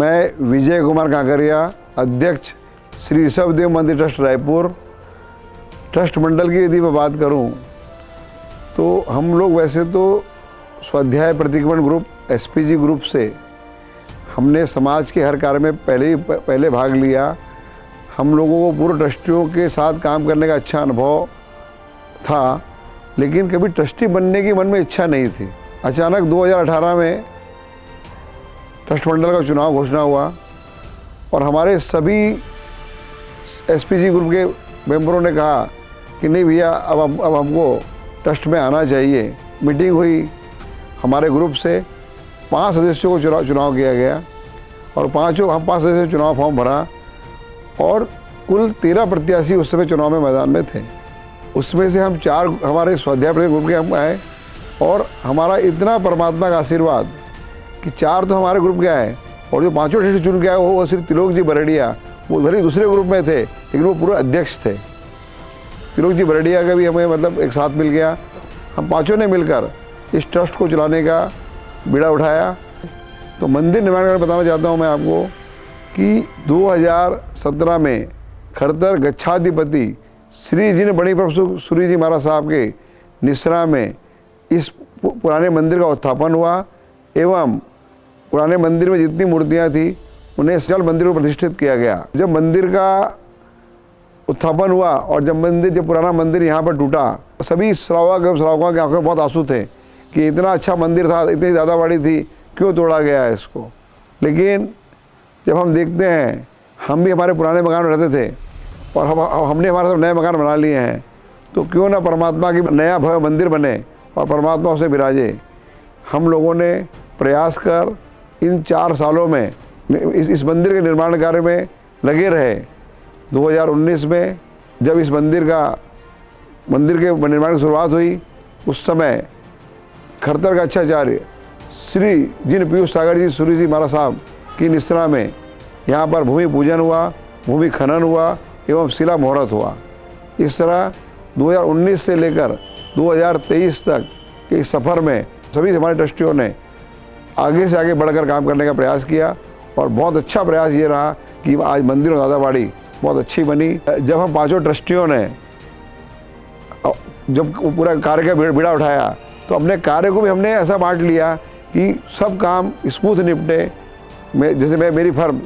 मैं विजय कुमार काकरिया, अध्यक्ष श्री ऋषभदेव मंदिर ट्रस्ट रायपुर। ट्रस्ट मंडल की यदि मैं बात करूं तो हम लोग वैसे तो स्वाध्याय प्रतिक्रमण ग्रुप एसपीजी ग्रुप से हमने समाज के हर कार्य में पहले भाग लिया। हम लोगों को पूर्व ट्रस्टियों के साथ काम करने का अच्छा अनुभव था, लेकिन कभी ट्रस्टी बनने की मन में इच्छा नहीं थी। अचानक 2018 में ट्रस्ट मंडल का चुनाव घोषणा हुआ और हमारे सभी एसपीजी ग्रुप के मेंबरों ने कहा कि नहीं भैया, अब हमको ट्रस्ट में आना चाहिए। मीटिंग हुई, हमारे ग्रुप से 5 सदस्यों को चुनाव किया गया और हम 5 सदस्यों चुनाव फॉर्म भरा और कुल 13 प्रत्याशी उस समय चुनाव में मैदान में थे। उसमें से हम 4 हमारे स्वाध्याय प्रतिक्रमण ग्रुप के हम आए और हमारा इतना परमात्मा का आशीर्वाद कि 4 तो हमारे ग्रुप के आए और जो 5 ट्रस्टी चुन के आए वो श्री त्रिलोक जी बरड़िया, वो भले दूसरे ग्रुप में थे लेकिन वो पूरे अध्यक्ष थे। त्रिलोक जी बरड़िया का भी हमें मतलब एक साथ मिल गया। हम 5 ने मिलकर इस ट्रस्ट को चलाने का बीड़ा उठाया। तो मंदिर निर्माण का बताना चाहता हूँ मैं आपको कि 2017 में खरतर गच्छाधिपति श्री जिन बड़ी प्रभु सूरी जी महाराज साहब के निसरा में इस पुराने मंदिर का उत्थापन हुआ एवं पुराने मंदिर में जितनी मूर्तियां थी उन्हें जल मंदिर को प्रतिष्ठित किया गया। जब मंदिर का उत्थापन हुआ और जब पुराना मंदिर यहाँ पर टूटा, सभी श्रावकों की आंखों में बहुत आंसू थे कि इतना अच्छा मंदिर था, इतनी ज़्यादा बड़ी थी, क्यों तोड़ा गया है इसको। लेकिन जब हम देखते हैं, हम भी हमारे पुराने मकान में रहते थे और हमने हमारे सब नए मकान बना लिए हैं, तो क्यों ना परमात्मा की नया भव्य मंदिर बने और परमात्मा उसे विराजे। हम लोगों ने प्रयास कर इन 4 सालों में इस मंदिर के निर्माण कार्य में लगे रहे। 2019 में जब इस मंदिर के निर्माण की शुरुआत हुई, उस समय खरतर का आचार्य श्री जिन पीयूष सागर जी सूरी जी महाराज साहब की निश्रा में यहाँ पर भूमि पूजन हुआ, भूमि खनन हुआ एवं शिला मुहूर्त हुआ। इस तरह 2019 से लेकर 2023 तक के सफ़र में सभी हमारे ट्रस्टियों ने आगे से आगे बढ़कर काम करने का प्रयास किया और बहुत अच्छा प्रयास ये रहा कि आज मंदिर और दादाबाड़ी बहुत अच्छी बनी। जब हम 5 ट्रस्टियों ने जब पूरा कार्य का बीड़ा उठाया तो अपने कार्य को भी हमने ऐसा बांट लिया कि सब काम स्मूथ निपटे। जैसे मेरी फर्म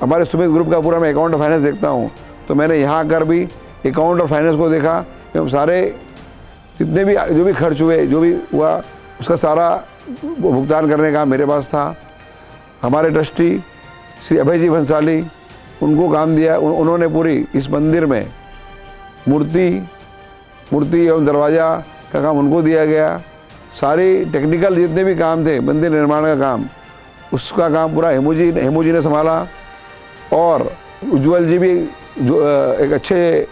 हमारे सुमित ग्रुप का पूरा मैं अकाउंट और फाइनेंस देखता हूँ, तो मैंने यहाँ आकर भी अकाउंट और फाइनेंस को देखा एवं सारे जितने भी जो भी खर्च हुए, जो भी हुआ, उसका सारा भुगतान करने का मेरे पास था। हमारे ट्रस्टी श्री अभय जी भंसाली, उनको काम दिया, उन्होंने पूरी इस मंदिर में मूर्ति एवं दरवाज़ा का काम उनको दिया गया। सारी टेक्निकल जितने भी काम थे मंदिर निर्माण का काम, उसका काम पूरा हेमू जी ने संभाला। और उज्ज्वल जी भी जो एक अच्छे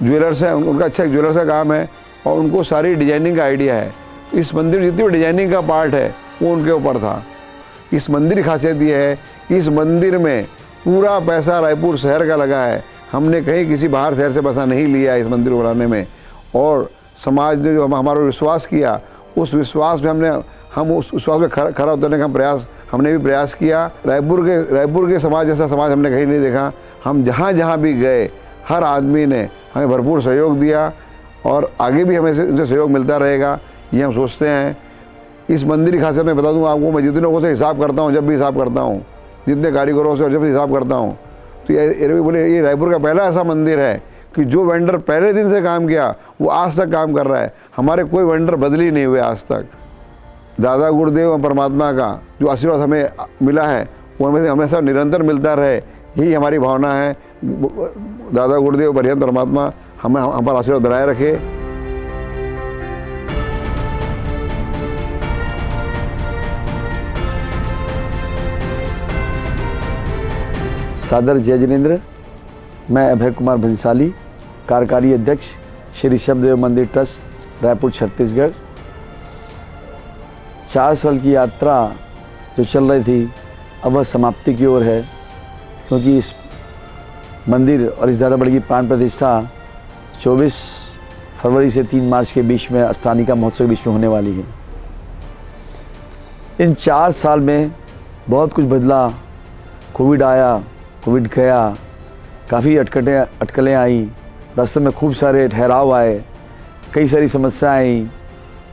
ज्वेलर्स हैं, उनका अच्छा एक ज्वेलर्स का काम है और उनको सारी डिजाइनिंग का आइडिया है। इस मंदिर जितनी भी डिजाइनिंग का पार्ट है वो उनके ऊपर था। इस मंदिर की खासियत ये है, इस मंदिर में पूरा पैसा रायपुर शहर का लगा है। हमने कहीं किसी बाहर शहर से पैसा नहीं लिया इस मंदिर को बनाने में। और समाज ने जो हमारा विश्वास किया, उस विश्वास में हम उस विश्वास में खरा उतरने का हमने भी प्रयास किया। रायपुर के समाज जैसा समाज हमने कहीं नहीं देखा। हम जहाँ भी गए, हर आदमी ने हमें भरपूर सहयोग दिया और आगे भी हमें उनसे सहयोग मिलता रहेगा, ये हम सोचते हैं। इस मंदिर की खासियत मैं बता दूँ आपको, मैं जितने लोगों से हिसाब करता हूँ, जब भी हिसाब करता हूँ, जितने कारीगरों से और जब भी हिसाब करता हूँ, तो ये बोले ये रायपुर का पहला ऐसा मंदिर है कि जो वेंडर पहले दिन से काम किया वो आज तक काम कर रहा है। हमारे कोई वेंडर बदली नहीं हुए आज तक। दादा गुरुदेव और परमात्मा का जो आशीर्वाद हमें मिला है वो हमें हमेशा निरंतर मिलता रहे, यही हमारी भावना है। दादा गुरुदेव बरियत परमात्मा हमें हम पर आशीर्वाद बनाए रखे। सादर जय जिनेन्द्र। मैं अभय कुमार भंसाली, कार्यकारी अध्यक्ष श्री ऋषभदेव मंदिर ट्रस्ट रायपुर छत्तीसगढ़। 4 साल की यात्रा जो चल रही थी अब वह समाप्ति की ओर है, क्योंकि इस मंदिर और इस दादाबाड़ी की प्राण प्रतिष्ठा 24 फरवरी से 3 मार्च के बीच में अष्टानिका महोत्सव के बीच में होने वाली है। इन 4 साल में बहुत कुछ बदला। कोविड आया, कोविड गया, काफ़ी अटकलें आई, रास्ते में खूब सारे ठहराव आए, कई सारी समस्याएं आई।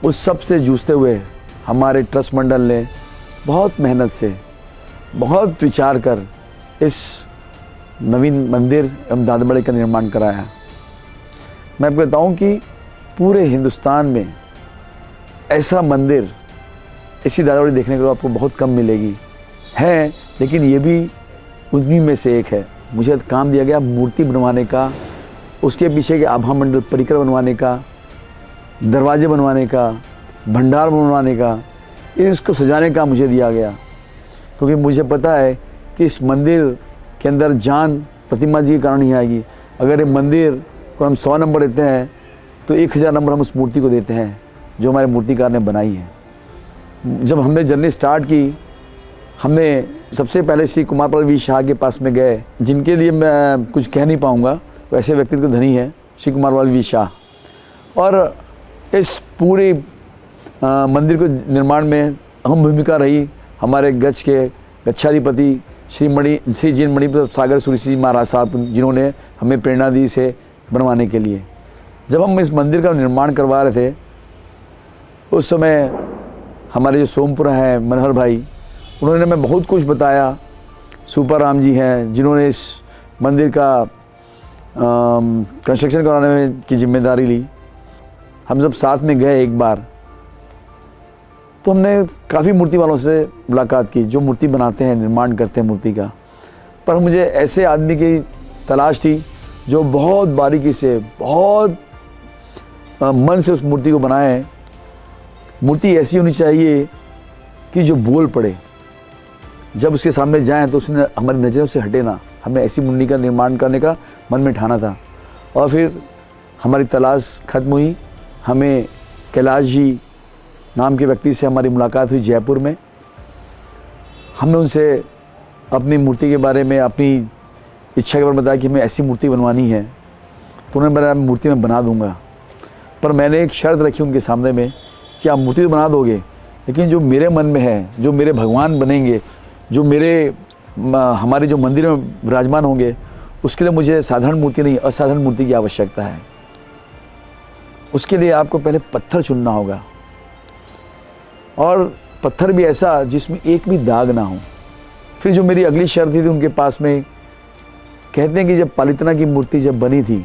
उस सब से जूझते हुए हमारे ट्रस्ट मंडल ने बहुत मेहनत से, बहुत विचार कर इस नवीन मंदिर एवं दादाबड़े का निर्माण कराया। मैं आपको बताऊं कि पूरे हिंदुस्तान में ऐसा मंदिर, ऐसी दादाबड़ी देखने को आपको बहुत कम मिलेगी है, लेकिन ये भी उन्हीं में से एक है। मुझे काम दिया गया मूर्ति बनवाने का, उसके पीछे के आभा मंडल परिकर बनवाने का, दरवाजे बनवाने का, भंडार बनवाने का, इसको सजाने का मुझे दिया गया। क्योंकि मुझे पता है कि इस मंदिर के अंदर जान प्रतिमा जी के कारण ही आएगी। अगर ये मंदिर को हम 100 नंबर देते हैं तो 1000 नंबर हम उस मूर्ति को देते हैं जो हमारे मूर्तिकार ने बनाई है। जब हमने जर्नी स्टार्ट की, हमने सबसे पहले श्री कुमार पाल वी शाह के पास में गए, जिनके लिए मैं कुछ कह नहीं पाऊँगा, वैसे व्यक्तित्व धनी है श्री कुमार पाल वी शाह। और इस पूरे मंदिर को निर्माण में अहम भूमिका रही हमारे गच्छ के गच्छाधिपति श्री जिन मणिप्रताप सागर सूरी जी महाराज साहब, जिन्होंने हमें प्रेरणा दी इसे बनवाने के लिए। जब हम इस मंदिर का निर्माण करवा रहे थे, उस समय हमारे जो सोमपुरा हैं मनोहर भाई, उन्होंने हमें बहुत कुछ बताया। सुपरराम जी हैं जिन्होंने इस मंदिर का कंस्ट्रक्शन कराने में की जिम्मेदारी ली। हम सब साथ में गए एक बार, तो हमने काफ़ी मूर्ति वालों से मुलाकात की जो मूर्ति बनाते हैं, निर्माण करते हैं मूर्ति का। पर मुझे ऐसे आदमी की तलाश थी जो बहुत बारीकी से, बहुत मन से उस मूर्ति को बनाए। मूर्ति ऐसी होनी चाहिए कि जो बोल पड़े, जब उसके सामने जाएं तो उसने हमारी नज़रों से हटे ना। हमें ऐसी मूर्ति का निर्माण करने का मन में ठाना था। और फिर हमारी तलाश खत्म हुई। हमें कैलाश जी नाम के व्यक्ति से हमारी मुलाकात हुई जयपुर में। हमने उनसे अपनी मूर्ति के बारे में, अपनी इच्छा के बारे में बताया कि हमें ऐसी मूर्ति बनवानी है। तो उन्होंने बताया मूर्ति मैं बना दूंगा, पर मैंने एक शर्त रखी उनके सामने में कि आप मूर्ति तो बना दोगे, लेकिन जो मेरे मन में है, जो मेरे भगवान बनेंगे, जो हमारे जो मंदिर में विराजमान होंगे, उसके लिए मुझे साधारण मूर्ति नहीं, असाधारण मूर्ति की आवश्यकता है। उसके लिए आपको पहले पत्थर चुनना होगा, और पत्थर भी ऐसा जिसमें एक भी दाग ना हो। फिर जो मेरी अगली शर्त थी उनके पास में, कहते हैं कि जब पालितना की मूर्ति जब बनी थी,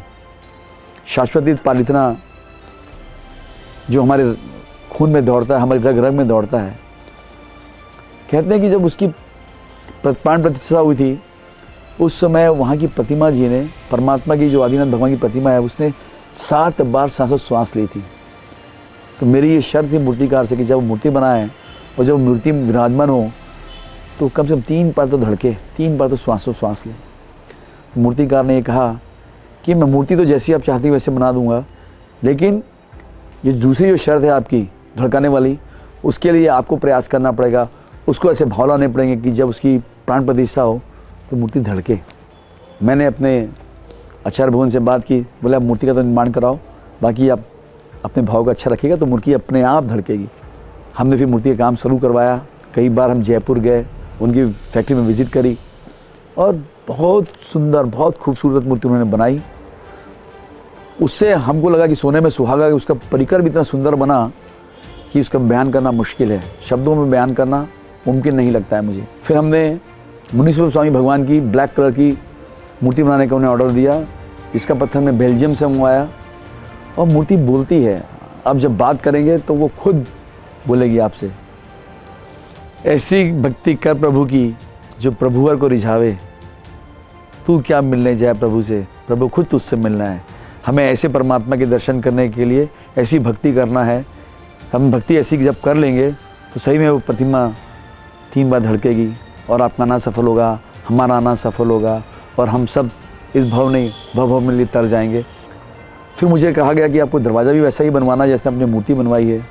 शाश्वती पालितना जो हमारे खून में दौड़ता है, हमारे रग रग में दौड़ता है, कहते हैं कि जब उसकी प्राण प्रतिष्ठा हुई थी, उस समय वहाँ की प्रतिमा जी ने, परमात्मा की जो आदिनाथ भगवान की प्रतिमा है, उसने 7 बार श्वास ली थी। तो मेरी ये शर्त थी मूर्तिकार से कि जब मूर्ति बनाएं और जब मूर्ति विराजमान हो तो कम से कम 3 बार तो धड़के, 3 बार तो श्वास ले। तो मूर्तिकार ने ये कहा कि मैं मूर्ति तो जैसी आप चाहती वैसे बना दूंगा, लेकिन ये दूसरी जो शर्त है आपकी धड़काने वाली, उसके लिए आपको प्रयास करना पड़ेगा, उसको ऐसे भाव लाने पड़ेंगे कि जब उसकी प्राण प्रतिष्ठा हो तो मूर्ति धड़के। मैंने अपने आचार्य भवन से बात की, बोले आप मूर्ति का तो निर्माण कराओ, बाकी आप अपने भाव का अच्छा रखिएगा तो मूर्ति अपने आप धड़केगी। हमने फिर मूर्ति का काम शुरू करवाया। कई बार हम जयपुर गए, उनकी फैक्ट्री में विज़िट करी, और बहुत सुंदर, बहुत खूबसूरत मूर्ति उन्होंने बनाई। उससे हमको लगा कि सोने में सुहागा, कि उसका परिकर भी इतना सुंदर बना कि उसका बयान करना मुश्किल है, शब्दों में बयान करना मुमकिन नहीं लगता है मुझे। फिर हमने मुनीश्वर स्वामी भगवान की ब्लैक कलर की मूर्ति बनाने का उन्हें ऑर्डर दिया, जिसका पत्थर मैं बेल्जियम से मंगवाया, और मूर्ति बोलती है। अब जब बात करेंगे तो वो खुद बोलेगी आपसे। ऐसी भक्ति कर प्रभु की जो प्रभुवर को रिझावे, तू क्या मिलने जाए प्रभु से, प्रभु खुद तुझसे मिलना है। हमें ऐसे परमात्मा के दर्शन करने के लिए ऐसी भक्ति करना है। हम भक्ति ऐसी जब कर लेंगे तो सही में वो प्रतिमा 3 बार धड़केगी, और आपका आना सफल होगा, हमारा आना सफल होगा, और हम सब इस भव में लिए तर जाएंगे। फिर मुझे कहा गया कि आपको दरवाज़ा भी वैसा ही बनवाना जैसे आपने मूर्ति बनवाई है।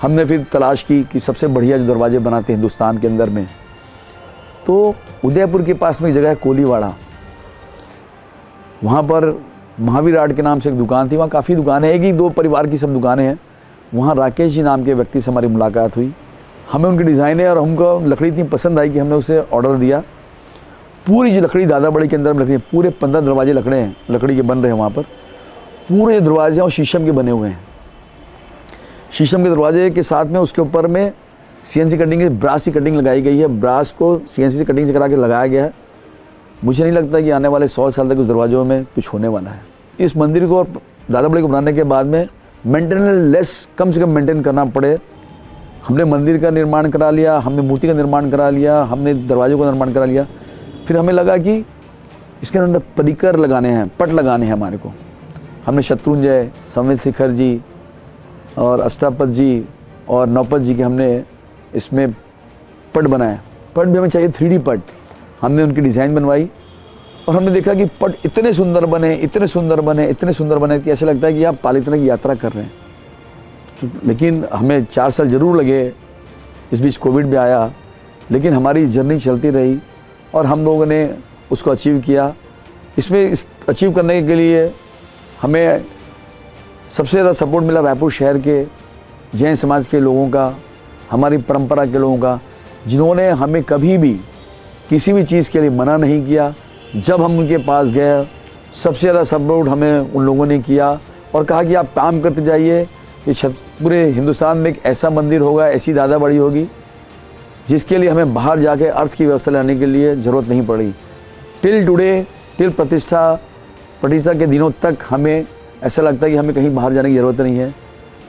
हमने फिर तलाश की कि सबसे बढ़िया जो दरवाजे बनाते हैं हिंदुस्तान के अंदर में, तो उदयपुर के पास में एक जगह है कोलीवाड़ा, वहाँ पर महावीर आर्ट के नाम से एक दुकान थी। वहाँ काफ़ी दुकानें हैं, 1 ही 2 परिवार की सब दुकानें हैं। वहाँ राकेश जी नाम के व्यक्ति से हमारी मुलाकात हुई। हमें उनकी डिज़ाइन है और हमको लकड़ी इतनी पसंद आई कि हमने उसे ऑर्डर दिया। पूरी जो लकड़ी दादा बड़ी के अंदर में लकड़ी है, पूरे 15 दरवाजे लकड़ी के बन रहे हैं वहाँ पर। पूरे जो दरवाजे हैं वो शीशम के बने हुए हैं। शीशम के दरवाजे के साथ में उसके ऊपर में CNC कटिंग की ब्रास की कटिंग लगाई गई है। ब्रास को CNC कटिंग से करा के लगाया गया है। मुझे नहीं लगता कि आने वाले 100 साल तक उस दरवाज़ों में कुछ होने वाला है। इस मंदिर को और दादा बड़ी को बनाने के बाद में मेंटेनेंस लेस कम से कम मेंटेन करना पड़े। हमने मंदिर का निर्माण करा लिया, हमने मूर्ति का निर्माण करा लिया, हमने दरवाज़ों का निर्माण करा लिया। फिर हमें लगा कि इसके अंदर परिकर लगाने हैं, पट लगाने हैं हमारे को। हमने शत्रुंजय, संवित शिखर जी और अष्टापद जी और नौपद जी के हमने इसमें पट बनाए। पट भी हमें चाहिए 3D पट। हमने उनकी डिज़ाइन बनवाई और हमने देखा कि पट इतने सुंदर बने, इतने सुंदर बने, इतने सुंदर बने कि ऐसा लगता है कि आप पालितना की यात्रा कर रहे हैं। लेकिन हमें 4 साल ज़रूर लगे, इस बीच कोविड भी आया, लेकिन हमारी जर्नी चलती रही और हम लोगों ने उसको अचीव किया। इसमें अचीव करने के लिए हमें सबसे ज़्यादा सपोर्ट मिला रायपुर शहर के जैन समाज के लोगों का, हमारी परंपरा के लोगों का, जिन्होंने हमें कभी भी किसी भी चीज़ के लिए मना नहीं किया। जब हम उनके पास गए सबसे ज़्यादा सपोर्ट हमें उन लोगों ने किया और कहा कि आप काम करते जाइए, ये पूरे हिंदुस्तान में एक ऐसा मंदिर होगा, ऐसी दादा बड़ी होगी जिसके लिए हमें बाहर जाके अर्थ की व्यवस्था लाने के लिए ज़रूरत नहीं पड़ी। टिल टुडे, टिल प्रतिष्ठा के दिनों तक हमें ऐसा लगता है कि हमें कहीं बाहर जाने की ज़रूरत नहीं है।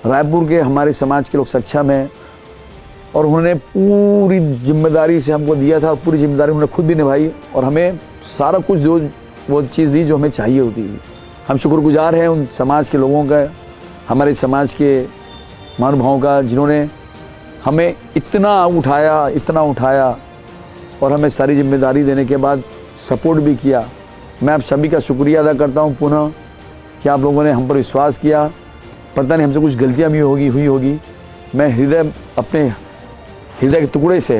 रायपुर के हमारे समाज के लोग सक्षम हैं और उन्होंने पूरी जिम्मेदारी से हमको दिया था और पूरी जिम्मेदारी उन्होंने खुद भी निभाई और हमें सारा कुछ जो वो चीज़ दी जो हमें चाहिए होती है। हम शुक्रगुजार हैं उन समाज के लोगों का, हमारे समाज के महानुभावों का, जिन्होंने हमें इतना उठाया और हमें सारी जिम्मेदारी देने के बाद सपोर्ट भी किया। मैं आप सभी का शुक्रिया अदा करता हूँ पुनः कि आप लोगों ने हम पर विश्वास किया। पता नहीं हमसे कुछ गलतियाँ भी हुई होगी। मैं अपने हृदय के टुकड़े से,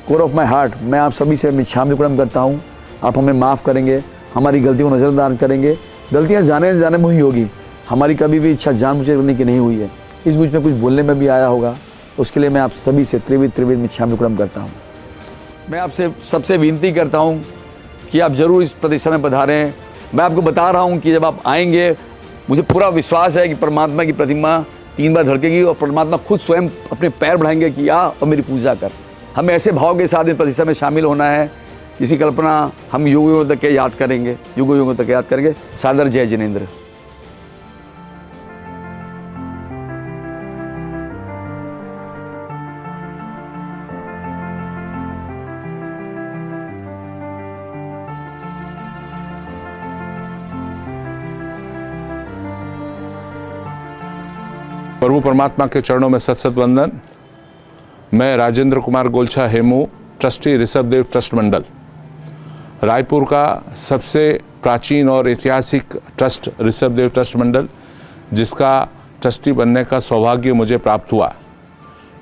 कोर ऑफ माई हार्ट, मैं आप सभी से क्षमापण करता हूँ। आप हमें माफ़ करेंगे, हमारी गलतियों को नज़रअंदाज करेंगे। गलतियाँ जाने में हुई होगी, हमारी कभी भी इच्छा जानबूझकर करने की नहीं हुई है। इस बीच में कुछ बोलने में भी आया होगा, उसके लिए मैं आप सभी से त्रिविध में क्षमापण करता हूँ। मैं आपसे सबसे विनती करता हूँ कि आप ज़रूर इस प्रतिष्ठा में पधारें। मैं आपको बता रहा हूँ कि जब आप आएंगे, मुझे पूरा विश्वास है कि परमात्मा की प्रतिमा 3 बार धड़केगी और परमात्मा खुद स्वयं अपने पैर बढ़ाएंगे कि आ और मेरी पूजा कर। हमें ऐसे भाव के साथ इस प्रतिष्ठा में शामिल होना है जिसकी कल्पना हम युगों तक याद करेंगे। सादर जय जिनेंद्र। प्रभु परमात्मा के चरणों में सत वंदन। मैं राजेंद्र कुमार गोलछा हेमू, ट्रस्टी ऋषभदेव ट्रस्ट मंडल, रायपुर का सबसे प्राचीन और ऐतिहासिक ट्रस्ट ऋषभदेव ट्रस्ट मंडल, जिसका ट्रस्टी बनने का सौभाग्य मुझे प्राप्त हुआ।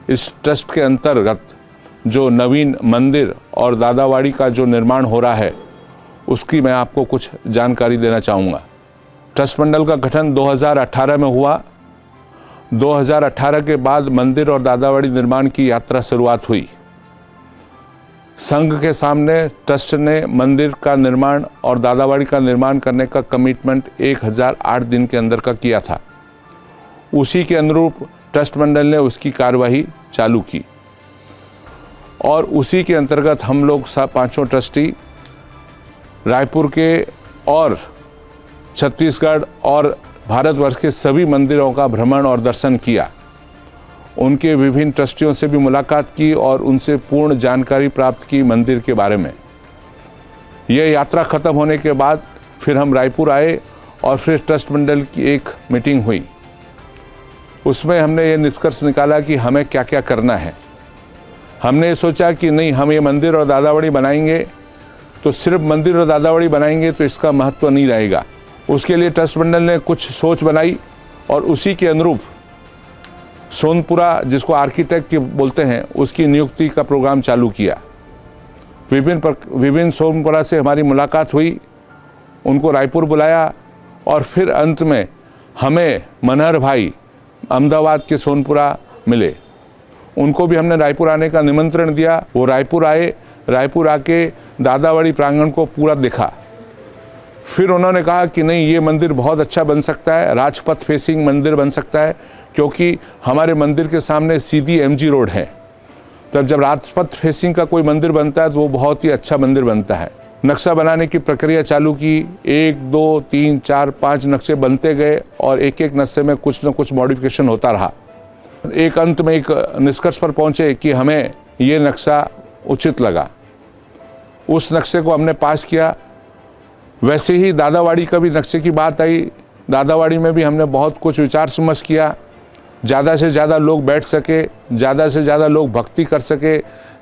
इस ट्रस्ट के अंतर्गत जो नवीन मंदिर और दादावाड़ी का जो निर्माण हो रहा है, उसकी मैं आपको कुछ जानकारी देना चाहूँगा। ट्रस्ट मंडल का गठन 2018 में हुआ। 2018 के बाद मंदिर और दादावाड़ी निर्माण की यात्रा शुरुआत हुई। संघ के सामने ट्रस्ट ने मंदिर का निर्माण और दादावाड़ी का निर्माण करने का कमिटमेंट 1008 दिन के अंदर का किया था। उसी के अनुरूप ट्रस्ट मंडल ने उसकी कार्यवाही चालू की और उसी के अंतर्गत हम लोग 5 ट्रस्टी रायपुर के और छत्तीसगढ़ और भारतवर्ष के सभी मंदिरों का भ्रमण और दर्शन किया। उनके विभिन्न ट्रस्टियों से भी मुलाकात की और उनसे पूर्ण जानकारी प्राप्त की मंदिर के बारे में। यह यात्रा खत्म होने के बाद फिर हम रायपुर आए और फिर ट्रस्ट मंडल की एक मीटिंग हुई। उसमें हमने ये निष्कर्ष निकाला कि हमें क्या क्या करना है। हमने ये सोचा कि नहीं, हम ये मंदिर और दादावाड़ी बनाएंगे तो सिर्फ मंदिर और दादावाड़ी बनाएंगे तो इसका महत्व नहीं रहेगा। उसके लिए ट्रस्ट मंडल ने कुछ सोच बनाई और उसी के अनुरूप सोनपुरा, जिसको आर्किटेक्ट बोलते हैं, उसकी नियुक्ति का प्रोग्राम चालू किया। विभिन्न सोनपुरा से हमारी मुलाकात हुई, उनको रायपुर बुलाया और फिर अंत में हमें मनहर भाई अहमदाबाद के सोनपुरा मिले। उनको भी हमने रायपुर आने का निमंत्रण दिया। वो रायपुर आए, रायपुर आके दादावाड़ी प्रांगण को पूरा देखा। फिर उन्होंने कहा कि नहीं, ये मंदिर बहुत अच्छा बन सकता है, राजपथ फेसिंग मंदिर बन सकता है, क्योंकि हमारे मंदिर के सामने सीधी MG रोड है। तब जब राजपथ फेसिंग का कोई मंदिर बनता है तो वो बहुत ही अच्छा मंदिर बनता है। नक्शा बनाने की प्रक्रिया चालू की। 1, 2, 3, 4, 5 नक्शे बनते गए और एक एक नक्शे में कुछ न कुछ मॉडिफिकेशन होता रहा। एक अंत में एक निष्कर्ष पर पहुंचे कि हमें ये नक्शा उचित लगा। उस नक्शे को हमने पास किया। वैसे ही दादावाड़ी का भी नक्शे की बात आई। दादावाड़ी में भी हमने बहुत कुछ विचार विमर्श किया। ज़्यादा से ज़्यादा लोग बैठ सके, ज़्यादा से ज़्यादा लोग भक्ति कर सके,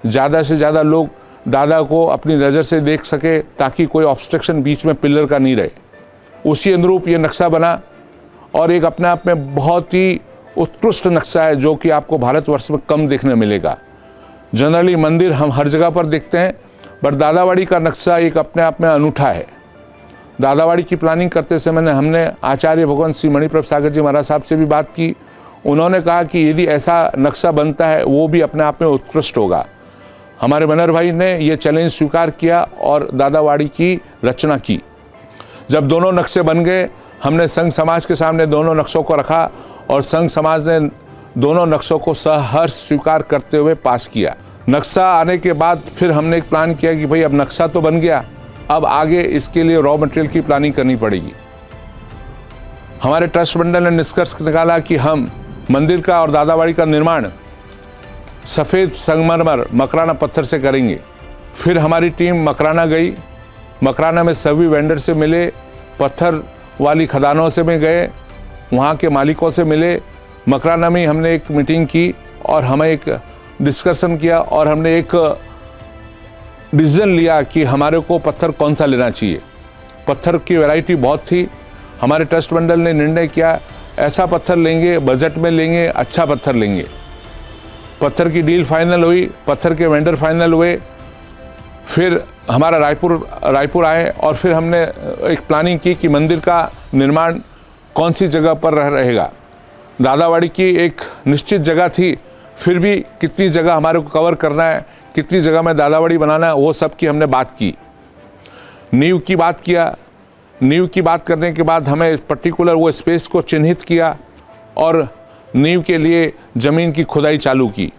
ज़्यादा से ज़्यादा लोग दादा को अपनी नज़र से देख सके, ताकि कोई ऑब्स्ट्रक्शन बीच में पिलर का नहीं रहे। उसी अनुरूप ये नक्शा बना और एक अपने आप में बहुत ही उत्कृष्ट नक्शा है, जो कि आपको भारतवर्ष में कम देखने मिलेगा। जनरली मंदिर हम हर जगह पर देखते हैं, बट दादावाड़ी का नक्शा एक अपने आप में अनूठा है। दादावाड़ी की प्लानिंग करते समय हमने आचार्य भगवान श्री मणिप्रभ सागर जी महाराज साहब से भी बात की। उन्होंने कहा कि यदि ऐसा नक्शा बनता है वो भी अपने आप में उत्कृष्ट होगा। हमारे बनर भाई ने ये चैलेंज स्वीकार किया और दादावाड़ी की रचना की। जब दोनों नक्शे बन गए, हमने संघ समाज के सामने दोनों नक्शों को रखा और संघ समाज ने दोनों नक्शों को सहर्ष स्वीकार करते हुए पास किया। नक्शा आने के बाद फिर हमने एक प्लान किया कि भाई अब नक्शा तो बन गया, अब आगे इसके लिए रॉ मटेरियल की प्लानिंग करनी पड़ेगी। हमारे ट्रस्ट मंडल ने निष्कर्ष निकाला कि हम मंदिर का और दादावाड़ी का निर्माण सफ़ेद संगमरमर मकराना पत्थर से करेंगे। फिर हमारी टीम मकराना गई। मकराना में सभी वेंडर से मिले, पत्थर वाली खदानों से भी गए, वहाँ के मालिकों से मिले। मकराना में हमने एक मीटिंग की और हमें एक डिस्कशन किया और हमने एक डिसीजन लिया कि हमारे को पत्थर कौन सा लेना चाहिए। पत्थर की वैरायटी बहुत थी। हमारे ट्रस्ट मंडल ने निर्णय किया ऐसा पत्थर लेंगे, बजट में लेंगे, अच्छा पत्थर लेंगे। पत्थर की डील फाइनल हुई, पत्थर के वेंडर फाइनल हुए। फिर हमारा रायपुर आए और फिर हमने एक प्लानिंग की कि मंदिर का निर्माण कौन सी जगह पर रहेगा। दादावाड़ी की एक निश्चित जगह थी, फिर भी कितनी जगह हमारे को कवर करना है, कितनी जगह में दादावाड़ी बनाना है, वो सब की हमने बात की। नींव की बात किया। नींव की बात करने के बाद हमें पर्टिकुलर वो स्पेस को चिन्हित किया और नींव के लिए ज़मीन की खुदाई चालू की।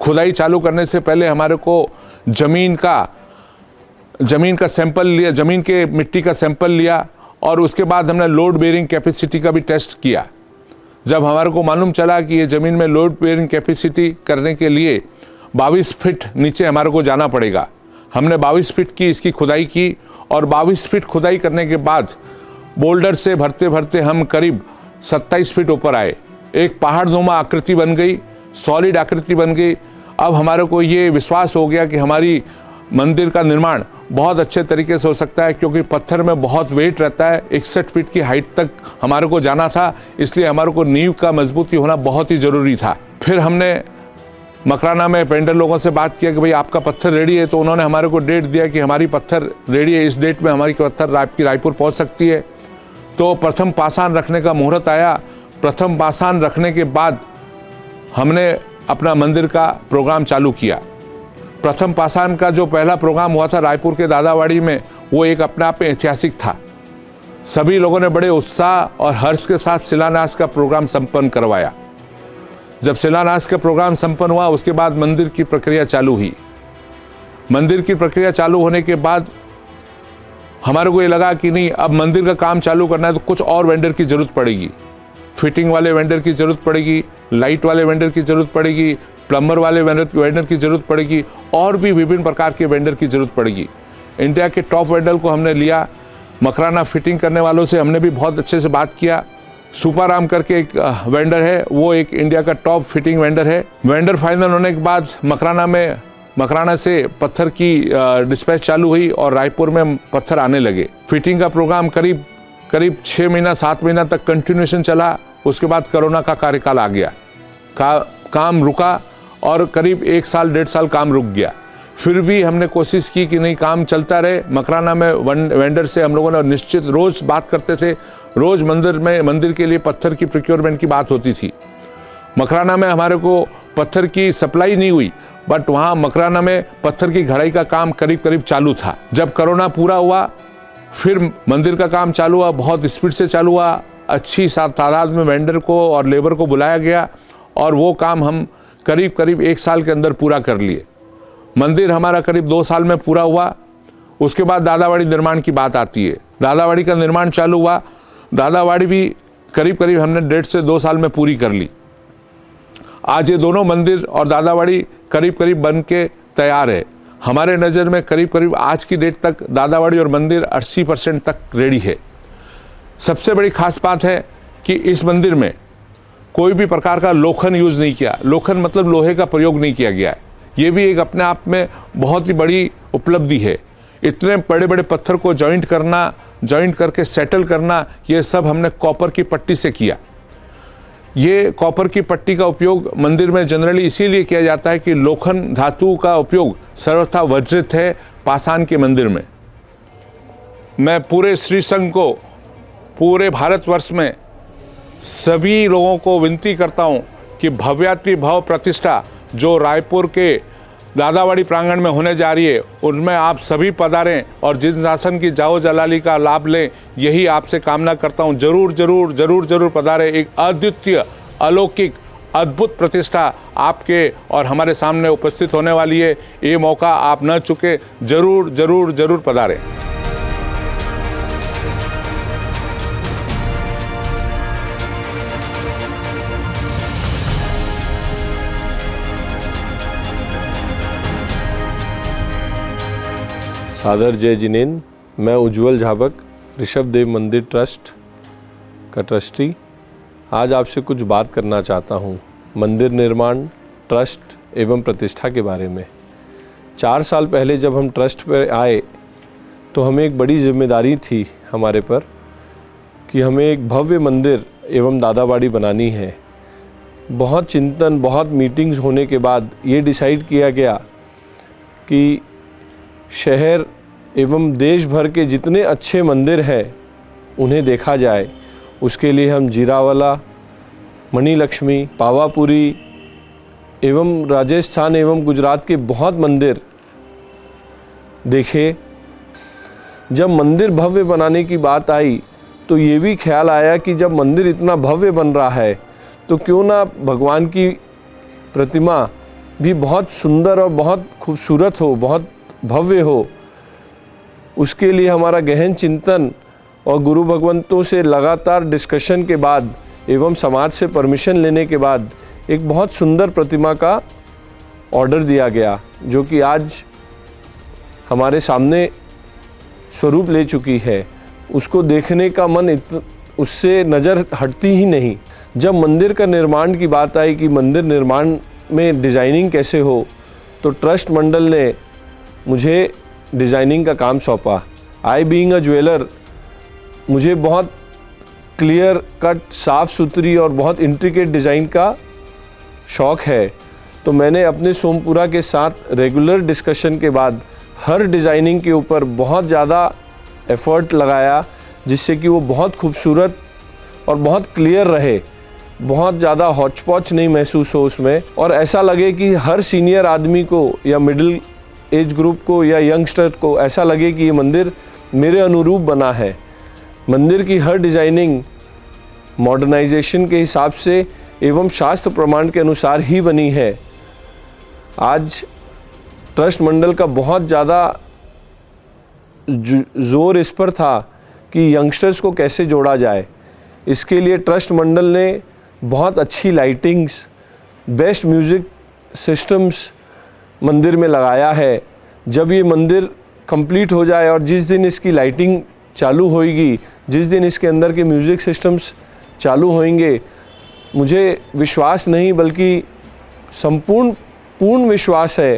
खुदाई चालू करने से पहले हमारे को ज़मीन का सैंपल लिया, ज़मीन के मिट्टी का सैंपल लिया और उसके बाद हमने लोड बेयरिंग कैपेसिटी का भी टेस्ट किया। जब हमारे को मालूम चला कि ये ज़मीन में लोड बेयरिंग कैपेसिटी करने के लिए 22 फीट नीचे हमारे को जाना पड़ेगा, हमने 22 फीट की इसकी खुदाई की और 22 फीट खुदाई करने के बाद बोल्डर से भरते भरते हम करीब 27 फीट ऊपर आए। एक पहाड़नुमा आकृति बन गई, सॉलिड आकृति बन गई। अब हमारे को ये विश्वास हो गया कि हमारी मंदिर का निर्माण बहुत अच्छे तरीके से हो सकता है, क्योंकि पत्थर में बहुत वेट रहता है। 61 फीट की हाइट तक हमारे को जाना था, इसलिए हमारे को नींव का मजबूती होना बहुत ही ज़रूरी था। फिर हमने मकराना में वेंडर लोगों से बात किया कि भाई आपका पत्थर रेडी है, तो उन्होंने हमारे को डेट दिया कि हमारी पत्थर रेडी है, इस डेट में हमारी पत्थर आपकी रायपुर पहुंच सकती है। तो प्रथम पाषाण रखने का मुहूर्त आया। प्रथम पाषाण रखने के बाद हमने अपना मंदिर का प्रोग्राम चालू किया। प्रथम पाषाण का जो पहला प्रोग्राम हुआ था रायपुर के दादावाड़ी में, वो एक अपने आप में ऐतिहासिक था। सभी लोगों ने बड़े उत्साह और हर्ष के साथ शिलान्यास का प्रोग्राम संपन्न करवाया। जब शिलान्यास का प्रोग्राम संपन्न हुआ, उसके बाद मंदिर की प्रक्रिया चालू हुई। मंदिर की प्रक्रिया चालू होने के बाद हमारे को ये लगा कि नहीं, अब मंदिर का काम चालू करना है तो कुछ और वेंडर की ज़रूरत पड़ेगी। फिटिंग वाले वेंडर की ज़रूरत पड़ेगी, लाइट वाले वेंडर की ज़रूरत पड़ेगी, प्लम्बर वाले वेंडर की ज़रूरत पड़ेगी और भी विभिन्न प्रकार के वेंडर की ज़रूरत पड़ेगी। इंडिया के टॉप वेंडर को हमने लिया। मकराना फिटिंग करने वालों से हमने भी बहुत अच्छे से बात किया। सुपाराम करके एक वेंडर है, वो एक इंडिया का टॉप फिटिंग वेंडर है। वेंडर फाइनल होने के बाद मकराना से पत्थर की डिस्पैच चालू हुई और रायपुर में पत्थर आने लगे। फिटिंग का प्रोग्राम करीब 6 महीना 7 महीना तक कंटिन्यूएशन चला। उसके बाद कोरोना का कार्यकाल आ गया, काम रुका और करीब 1 साल 1.5 साल काम रुक गया। फिर भी हमने कोशिश की कि नहीं, काम चलता रहे। मकराना में वेंडर से हम लोगों ने निश्चित रोज़ बात करते थे। रोज़ मंदिर के लिए पत्थर की प्रोक्योरमेंट की बात होती थी। मकराना में हमारे को पत्थर की सप्लाई नहीं हुई, बट वहाँ मकराना में पत्थर की घड़ाई का काम करीब करीब चालू था। जब कोरोना पूरा हुआ फिर मंदिर का काम चालू हुआ, बहुत स्पीड से चालू हुआ। अच्छी तादाद में वेंडर को और लेबर को बुलाया गया और वो काम हम करीब करीब 1 साल के अंदर पूरा कर लिए। मंदिर हमारा करीब 2 साल में पूरा हुआ। उसके बाद दादावाड़ी निर्माण की बात आती है। दादावाड़ी का निर्माण चालू हुआ। दादावाड़ी भी करीब करीब हमने 1.5 से 2 साल में पूरी कर ली। आज ये दोनों मंदिर और दादावाड़ी करीब करीब बन के तैयार है। हमारे नज़र में करीब करीब आज की डेट तक दादावाड़ी और मंदिर 80% तक रेडी है। सबसे बड़ी खास बात है कि इस मंदिर में कोई भी प्रकार का लोखंड यूज़ नहीं किया। लोखंड मतलब लोहे का प्रयोग नहीं किया गया है। ये भी एक अपने आप में बहुत ही बड़ी उपलब्धि है। इतने बड़े बड़े पत्थर को जॉइंट करके सेटल करना, ये सब हमने कॉपर की पट्टी से किया। ये कॉपर की पट्टी का उपयोग मंदिर में जनरली इसीलिए किया जाता है कि लोखंड धातु का उपयोग सर्वथा वर्जित है पाषाण के मंदिर में। मैं पूरे श्री संघ को, पूरे भारतवर्ष में सभी लोगों को विनती करता हूं कि भव्याति भव प्रतिष्ठा जो रायपुर के दादावाड़ी प्रांगण में होने जा रही है, उनमें आप सभी पधारें और जिन शासन की जाओ जलाली का लाभ लें, यही आपसे कामना करता हूं। जरूर जरूर जरूर जरूर पधारें। एक अद्वितीय, अलौकिक, अद्भुत प्रतिष्ठा आपके और हमारे सामने उपस्थित होने वाली है। ये मौका आप न चुके। जरूर जरूर जरूर पधारें। सादर जय जिनेन। मैं उज्जवल झाबक, ऋषभ देव मंदिर ट्रस्ट का ट्रस्टी, आज आपसे कुछ बात करना चाहता हूँ मंदिर निर्माण, ट्रस्ट एवं प्रतिष्ठा के बारे में। 4 साल पहले जब हम ट्रस्ट पर आए तो हमें एक बड़ी जिम्मेदारी थी हमारे पर कि हमें एक भव्य मंदिर एवं दादावाड़ी बनानी है। बहुत चिंतन, बहुत मीटिंग्स होने के बाद ये डिसाइड किया गया कि शहर एवं देश भर के जितने अच्छे मंदिर हैं उन्हें देखा जाए। उसके लिए हम जीरावाला, मणिलक्ष्मी, पावापुरी एवं राजस्थान एवं गुजरात के बहुत मंदिर देखे। जब मंदिर भव्य बनाने की बात आई तो ये भी ख्याल आया कि जब मंदिर इतना भव्य बन रहा है तो क्यों ना भगवान की प्रतिमा भी बहुत सुंदर और बहुत खूबसूरत हो, बहुत भव्य हो। उसके लिए हमारा गहन चिंतन और गुरु भगवंतों से लगातार डिस्कशन के बाद एवं समाज से परमिशन लेने के बाद एक बहुत सुंदर प्रतिमा का ऑर्डर दिया गया, जो कि आज हमारे सामने स्वरूप ले चुकी है। उसको देखने का मन उससे नज़र हटती ही नहीं। जब मंदिर का निर्माण की बात आई कि मंदिर निर्माण में डिज़ाइनिंग कैसे हो, तो ट्रस्ट मंडल ने मुझे डिज़ाइनिंग का काम सौंपा। आई बीइंग अ ज्वेलर, मुझे बहुत क्लियर कट, साफ़ सुथरी और बहुत इंट्रिकेट डिज़ाइन का शौक़ है। तो मैंने अपने सोमपुरा के साथ रेगुलर डिस्कशन के बाद हर डिज़ाइनिंग के ऊपर बहुत ज़्यादा एफ़र्ट लगाया, जिससे कि वो बहुत खूबसूरत और बहुत क्लियर रहे, बहुत ज़्यादा हौच पौच नहीं महसूस हो उसमें, और ऐसा लगे कि हर सीनियर आदमी को या मिडिल एज ग्रुप को या यंगस्टर को ऐसा लगे कि ये मंदिर मेरे अनुरूप बना है। मंदिर की हर डिज़ाइनिंग मॉडर्नाइजेशन के हिसाब से एवं शास्त्र प्रमाण के अनुसार ही बनी है। आज ट्रस्ट मंडल का बहुत ज़्यादा जोर इस पर था कि यंगस्टर्स को कैसे जोड़ा जाए। इसके लिए ट्रस्ट मंडल ने बहुत अच्छी लाइटिंग्स, बेस्ट म्यूज़िक सिस्टम्स मंदिर में लगाया है। जब ये मंदिर कंप्लीट हो जाए और जिस दिन इसकी लाइटिंग चालू होएगी, जिस दिन इसके अंदर के म्यूज़िक सिस्टम्स चालू होंगे, मुझे विश्वास नहीं बल्कि पूर्ण विश्वास है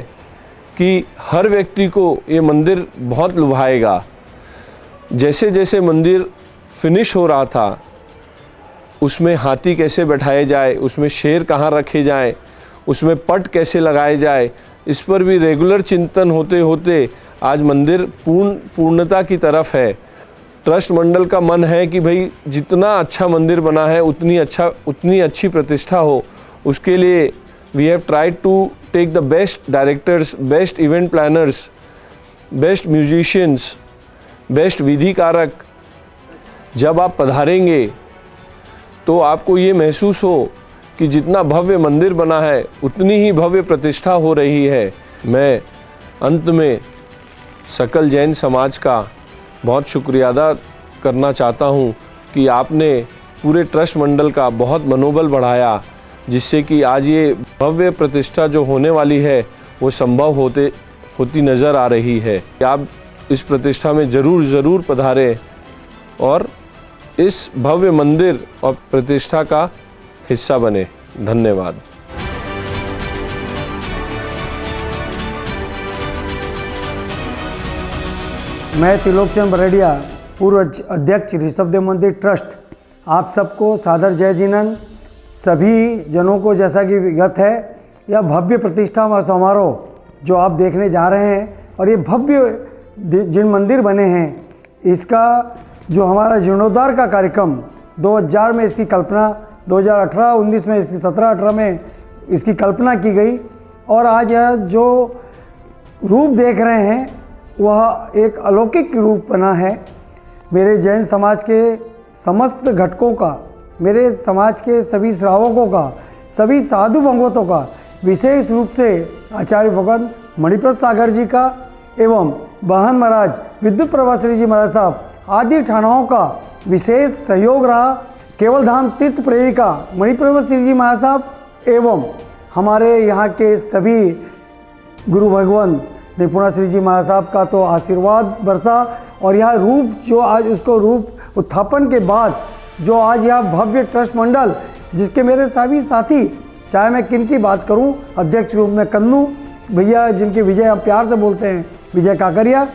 कि हर व्यक्ति को ये मंदिर बहुत लुभाएगा। जैसे जैसे मंदिर फिनिश हो रहा था, उसमें हाथी कैसे बैठाए जाए, उसमें शेर कहाँ रखे जाएं, उसमें पट कैसे लगाए जाए, इस पर भी रेगुलर चिंतन होते होते आज मंदिर पूर्णता की तरफ है। ट्रस्ट मंडल का मन है कि भाई जितना अच्छा मंदिर बना है उतनी अच्छी प्रतिष्ठा हो। उसके लिए we have tried to take the best directors, best event planners, best musicians, best विधि कारक. जब आप पधारेंगे तो आपको ये महसूस हो कि जितना भव्य मंदिर बना है उतनी ही भव्य प्रतिष्ठा हो रही है. मैं अंत में सकल जैन समाज का बहुत शुक्रिया अदा करना चाहता हूँ कि आपने पूरे ट्रस्ट मंडल का बहुत मनोबल बढ़ाया, जिससे कि आज ये भव्य प्रतिष्ठा जो होने वाली है वो संभव होती नज़र आ रही है. आप इस प्रतिष्ठा में ज़रूर पधारें और इस भव्य मंदिर और प्रतिष्ठा का हिस्सा बने. धन्यवाद. मैं त्रिलोकचंद बरेडिया, पूर्व अध्यक्ष ऋषभ देव मंदिर ट्रस्ट, आप सबको सादर जय जिनन. सभी जनों को जैसा कि विगत है, यह भव्य प्रतिष्ठा समारोह जो आप देखने जा रहे हैं और ये भव्य जिन मंदिर बने हैं, इसका जो हमारा जीर्णोद्धार का कार्यक्रम 2000 में इसकी कल्पना, 2018-19 में इसकी 17-18 में इसकी कल्पना की गई और आज यह जो रूप देख रहे हैं वह एक अलौकिक रूप बना है. मेरे जैन समाज के समस्त घटकों का, मेरे समाज के सभी श्रावकों का, सभी साधु भगवतों का, विशेष रूप से आचार्य भगवान मणिप्रभ सागर जी का एवं बहन महाराज विद्युत प्रभाश्री जी महाराज साहब आदि ठाणाओं का विशेष सहयोग रहा. केवल धाम तीर्थ प्रेरिका मणिप्रभ श्री जी महाराज साहब एवं हमारे यहाँ के सभी गुरु भगवान निपुणा श्री जी महाराज साहब का तो आशीर्वाद बरसा और यह रूप जो आज उसको रूप उत्थापन के बाद जो आज यह भव्य ट्रस्ट मंडल, जिसके मेरे सभी साथी, चाहे मैं किन की बात करूं, अध्यक्ष रूप में कन्नू भैया जिनकी विजय हम प्यार से बोलते हैं, विजय काकरिया,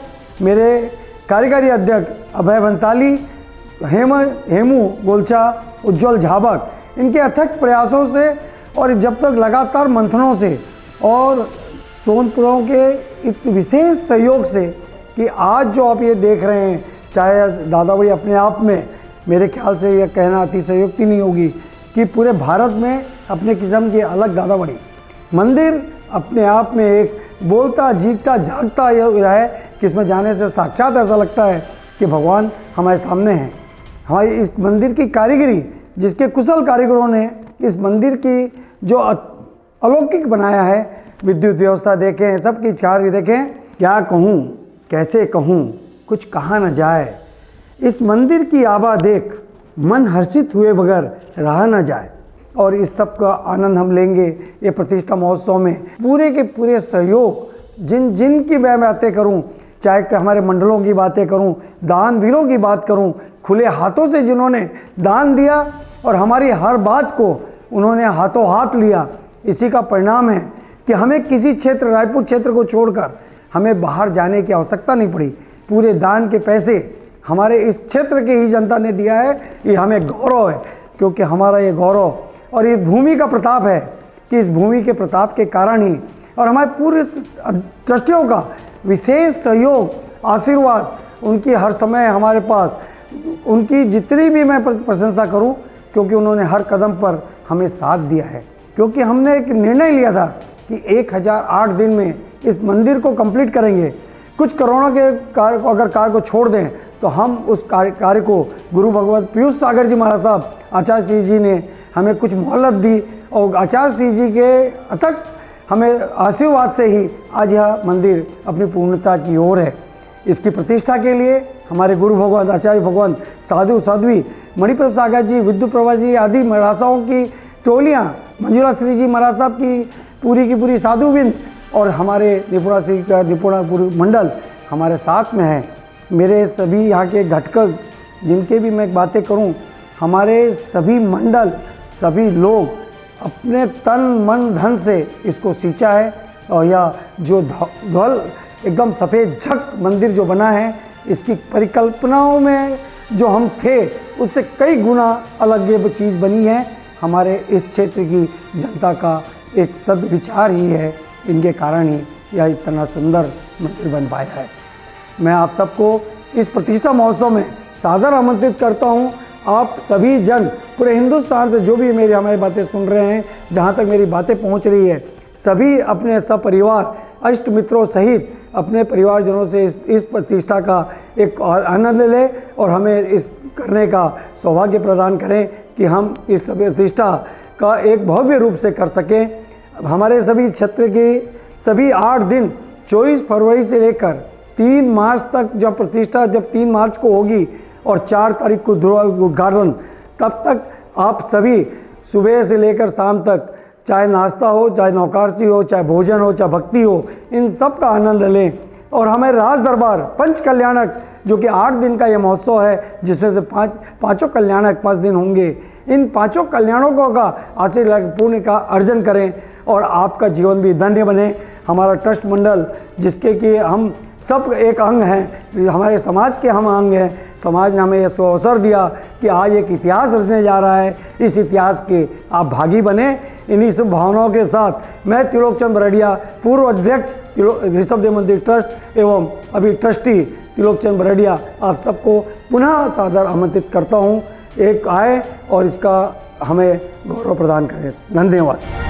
मेरे कार्यकारी अध्यक्ष अभय भंसाली, हेमू गोलचा, उज्जवल झाबक, इनके अथक प्रयासों से और जब तक लगातार मंथनों से और सोनपुरों के एक विशेष सहयोग से कि आज जो आप ये देख रहे हैं, चाहे दादावड़ी अपने आप में, मेरे ख्याल से यह कहना अतिशयोक्ति नहीं होगी कि पूरे भारत में अपने किस्म की अलग दादावड़ी मंदिर अपने आप में एक बोलता जीतता जागता यह है कि इसमें जाने से साक्षात ऐसा लगता है कि भगवान हमारे सामने हैं. हमारी इस मंदिर की कारीगरी, जिसके कुशल कारीगरों ने इस मंदिर की जो अलौकिक बनाया है, विद्युत व्यवस्था देखें, सबकी कार्य देखें, क्या कहूँ कैसे कहूँ, कुछ कहा न जाए. इस मंदिर की आभा देख मन हर्षित हुए बगैर रहा न जाए और इस सब का आनंद हम लेंगे ये प्रतिष्ठा महोत्सव में. पूरे के पूरे सहयोग जिनकी मैं बातें करूं, चाहे हमारे मंडलों की बातें करूं, दान वीरों की बात करूं, खुले हाथों से जिन्होंने दान दिया और हमारी हर बात को उन्होंने हाथों हाथ लिया, इसी का परिणाम है कि हमें किसी क्षेत्र, रायपुर क्षेत्र को छोड़कर हमें बाहर जाने की आवश्यकता नहीं पड़ी. पूरे दान के पैसे हमारे इस क्षेत्र की ही जनता ने दिया है. ये हमें गौरव है, क्योंकि हमारा ये गौरव और ये भूमि का प्रताप है कि इस भूमि के प्रताप के कारण ही और हमारे पूरे ट्रस्टियों का विशेष सहयोग, आशीर्वाद, उनकी हर समय हमारे पास, उनकी जितनी भी मैं प्रशंसा करूं, क्योंकि उन्होंने हर कदम पर हमें साथ दिया है. क्योंकि हमने एक निर्णय लिया था कि 1008 दिन में इस मंदिर को कंप्लीट करेंगे. कुछ कोरोना के कार्य को अगर कार्य को छोड़ दें तो हम उस कार्य को गुरु भगवत पीयूष सागर जी महाराज साहब, आचार्य श्री जी ने हमें कुछ मोहलत दी और आचार्य श्री जी के अथक हमें आशीर्वाद से ही आज यह मंदिर अपनी पूर्णता की ओर है. इसकी प्रतिष्ठा के लिए हमारे गुरु भगवान, आचार्य भगवान, साधु साध्वी, मणिप्रभ सागर जी, विद्युत प्रभा जी आदि महाराजाओं की टोलियाँ, मंजुला श्री जी महाराज साहब की पूरी साधुविंद और हमारे निपुणा श्री का निपुणा पूरी मंडल हमारे साथ में है. मेरे सभी यहाँ के घटक जिनके भी मैं बातें करूँ, हमारे सभी मंडल, सभी लोग अपने तन मन धन से इसको सींचा है और यह जो ध्वल एकदम सफ़ेद झक मंदिर जो बना है, इसकी परिकल्पनाओं में जो हम थे उससे कई गुना अलग ये चीज़ बनी है. हमारे इस क्षेत्र की जनता का एक सद्विचार ही है, इनके कारण ही यह इतना सुंदर मंदिर बन पाया है. मैं आप सबको इस प्रतिष्ठा महोत्सव में सादर आमंत्रित करता हूं आप सभी जन पूरे हिंदुस्तान से जो भी मेरी हमारी बातें सुन रहे हैं, जहाँ तक मेरी बातें पहुँच रही है, सभी अपने सपरिवार अष्ट मित्रों सहित अपने परिवारजनों से इस प्रतिष्ठा का एक आनंद लें और हमें इस करने का सौभाग्य प्रदान करें कि हम इस प्रतिष्ठा का एक भव्य रूप से कर सकें। हमारे सभी क्षेत्र के सभी 8 दिन 24 फरवरी से लेकर 3 मार्च तक, जब प्रतिष्ठा जब 3 मार्च को होगी और 4 तारीख को उद्घाटन, तब तक आप सभी सुबह से लेकर शाम तक, चाहे नाश्ता हो, चाहे नौकारची हो, चाहे भोजन हो, चाहे भक्ति हो, इन सब का आनंद लें। और हमें राज दरबार पंच कल्याणक, जो कि 8 दिन का यह महोत्सव है, जिसमें से पाँचों कल्याणक 5 दिन होंगे, इन 5 कल्याणकों का आशीर्वाद पुण्य का अर्जन करें और आपका जीवन भी धन्य बने। हमारा ट्रस्ट मंडल, जिसके कि हम सब एक अंग हैं, हमारे समाज के हम अंग हैं, समाज ने हमें यह अवसर दिया कि आज एक इतिहास रचने जा रहा है, इस इतिहास के आप भागी बने। इन्हीं सब भावनाओं के साथ मैं त्रिलोकचंद बरड़िया, पूर्व अध्यक्ष ऋषभदेव मंदिर ट्रस्ट एवं अभी ट्रस्टी त्रिलोकचंद बरड़िया, आप सबको पुनः सादर आमंत्रित करता हूँ, एक आए और इसका हमें गौरव प्रदान करें। धन्यवाद।